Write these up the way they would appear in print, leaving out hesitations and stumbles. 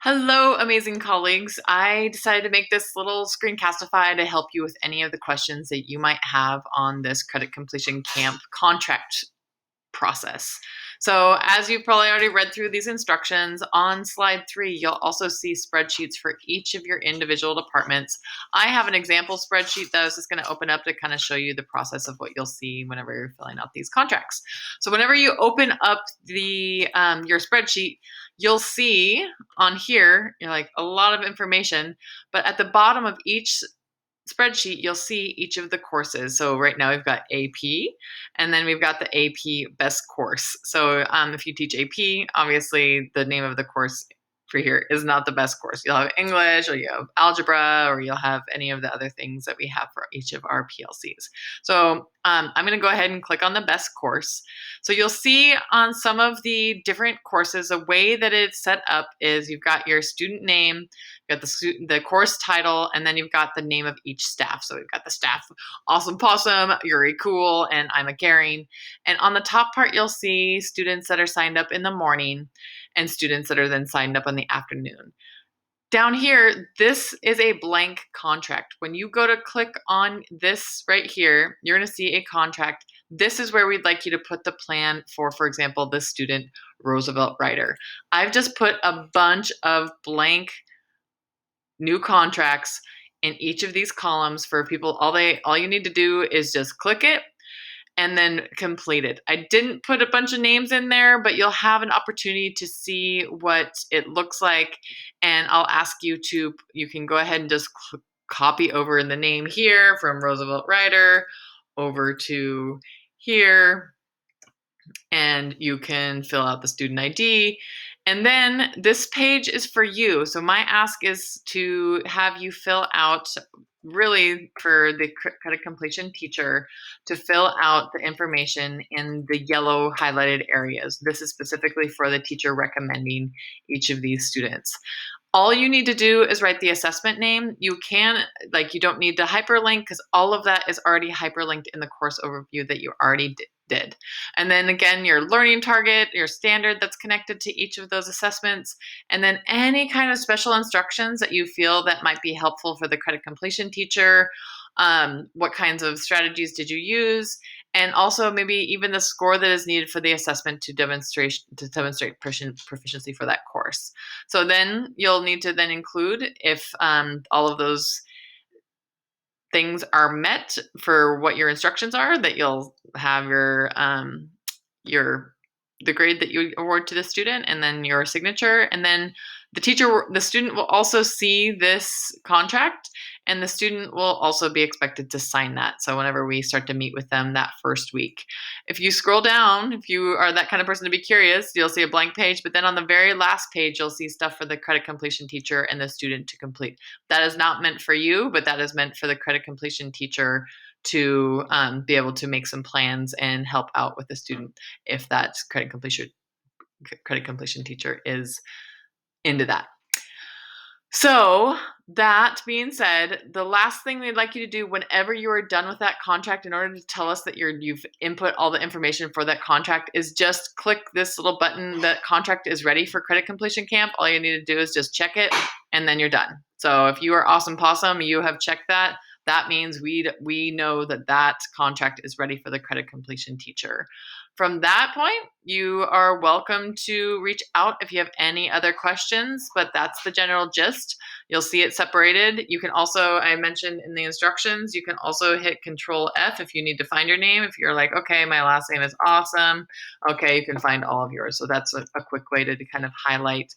Hello, amazing colleagues. I decided to make this little screencastify to help you with any of the questions that you might have on this credit completion camp contract process. So as you've probably already read through these instructions, on slide 3, you'll also see spreadsheets for each of your individual departments. I have an example spreadsheet that I was just going to open up to kind of show you the process of what you'll see whenever you're filling out these contracts. So whenever you open up your spreadsheet, you'll see on here, like a lot of information, but at the bottom of each spreadsheet, you'll see each of the courses. So right now we've got AP, and then we've got the AP best course. So if you teach AP, obviously the name of the course for here is not the best course. You'll have English, or you have algebra, or you'll have any of the other things that we have for each of our PLCs. So I'm going to go ahead and click on the best course. So you'll see on some of the different courses, the way that it's set up is you've got your student name, you've got the course title, and then you've got the name of each staff. So we've got the staff, Awesome Possum, Yuri Cool, and I'm a Garing. And on the top part, you'll see students that are signed up in the morning and students that are then signed up in the afternoon. Down here, this is a blank contract. When you go to click on this right here, you're going to see a contract. This is where we'd like you to put the plan for example, this student, Roosevelt Writer. I've just put a bunch of blank new contracts in each of these columns for people. All you need to do is just click it and then complete it. I didn't put a bunch of names in there, but you'll have an opportunity to see what it looks like. And I'll ask you can go ahead and just copy over in the name here from Roosevelt Writer over to here, and you can fill out the student ID. And then this page is for you. So my ask is to have you fill out, really for the credit completion teacher, to fill out the information in the yellow highlighted areas. This is specifically for the teacher recommending each of these students. All you need to do is write the assessment name. You don't need to hyperlink because all of that is already hyperlinked in the course overview that you already did. And then again, your learning target, your standard that's connected to each of those assessments, and then any kind of special instructions that you feel that might be helpful for the credit completion teacher. What kinds of strategies did you use? And also maybe even the score that is needed for the assessment to demonstrate proficiency for that course. So then you'll need to then include, if all of those things are met for what your instructions are, that you'll have the grade that you award to the student, and then your signature, and then the student will also see this contract, and the student will also be expected to sign that. So whenever we start to meet with them that first week, if you scroll down, if you are that kind of person to be curious, you'll see a blank page, but then on the very last page, you'll see stuff for the credit completion teacher and the student to complete. That is not meant for you, but that is meant for the credit completion teacher to be able to make some plans and help out with the student if that credit completion teacher is into that. So that being said, the last thing we'd like you to do whenever you are done with that contract, in order to tell us that you've input all the information for that contract, is just click this little button. That contract is ready for credit completion camp. All you need to do is just check it, and then you're done. So if you are Awesome Possum, you have checked that. That means we know that contract is ready for the credit completion teacher. From that point, you are welcome to reach out if you have any other questions, but that's the general gist. You'll see it separated. You can also, I mentioned in the instructions, you can also hit Control F if you need to find your name. If you're like, okay, my last name is Awesome, okay, you can find all of yours. So that's a quick way to kind of highlight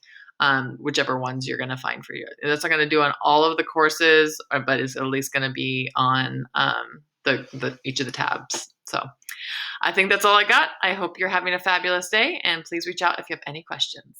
whichever ones you're going to find for you. That's not going to do on all of the courses, but it's at least going to be on each of the tabs. So I think that's all I got. I hope you're having a fabulous day, and please reach out if you have any questions.